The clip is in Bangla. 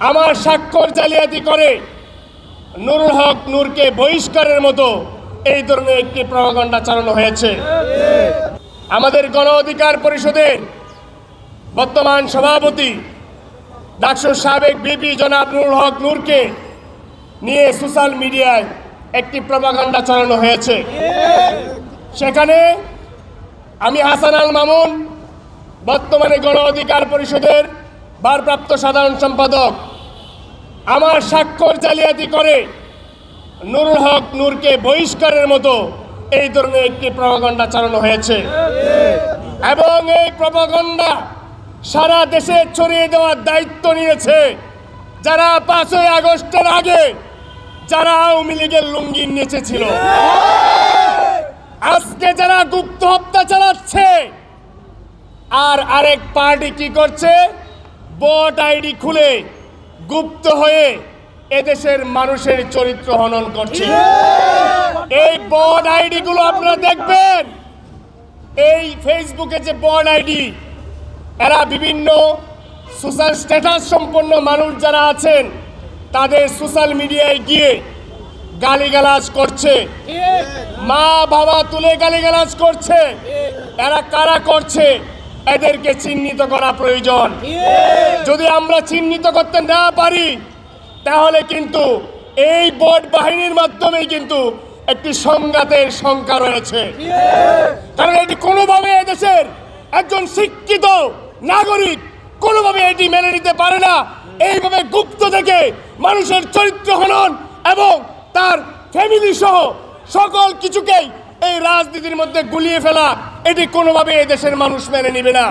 আমার স্বাক্ষর জালিয়াতি করে নুরুল হক নূরকে বহিষ্কারের মতো এই ধরনের একটি প্রপাগান্ডা চালানো হয়েছে। আমাদের গণ অধিকার পরিষদের বর্তমান সভাপতি ডাকসুর সাবেক ভিপি জনাব নুরুল হক নূরকে নিয়ে সোশ্যাল মিডিয়ায় একটি প্রপাগান্ডা চালানো হয়েছে। সেখানে আমি হাসান আল মামুন, বর্তমানে গণ অধিকার পরিষদের ভারপ্রাপ্ত সাধারণ সম্পাদক, আমার স্বাক্ষর জালিয়াতি করে নুরুল হক নূরকে বহিষ্কারের মতো এই ধরনের একটি প্রপাগান্ডা চালানো হয়েছে এবং এই প্রপাগান্ডা সারা দেশে ছড়িয়ে দেওয়ার দায়িত্ব নিয়েছে যারা 5ই আগস্টের আগে যারা আওয়ামী লীগের লুঙ্গির নিচে ছিল। আজকে যারা গুপ্ত হত্যা চালাচ্ছে, আর আরেক পার্টি কি করছে, বট আইডি খুলে গুপ্ত হয়ে এদেশের মানুষের চরিত্র হনন করছে। এই বট আইডি গুলো আপনারা দেখবেন, এই ফেসবুকে যে বট আইডি, এরা বিভিন্ন সোশ্যাল স্ট্যাটাস সম্পন্ন মানুষ যারা আছেন তাদের সোশ্যাল মিডিয়ায় গিয়ে গালিগালাজ করছে, মা বাবা তুলে গালিগালাজ করছে। এরা কারা করছে, এদেরকে চিহ্নিত করা প্রয়োজন। যদি আমরা চিহ্নিত করতে না পারি তাহলে কিন্তু এই বট বাহিনীর মাধ্যমে কিন্তু একটি সংঘাতের শঙ্কা রয়েছে। কারণ এটি কোনোভাবে এদেশের একজন শিক্ষিত নাগরিক কোনোভাবে এটি মেনে নিতে পারে না। এইভাবে গুপ্ত থেকে মানুষের চরিত্র হনন এবং তার ফ্যামিলি সহ সকল কিছুকেই এই রাজনীতির মধ্যে গুলিয়ে ফেলা, এটি কোনোভাবে এদেশের মানুষ মেনে নেবে না।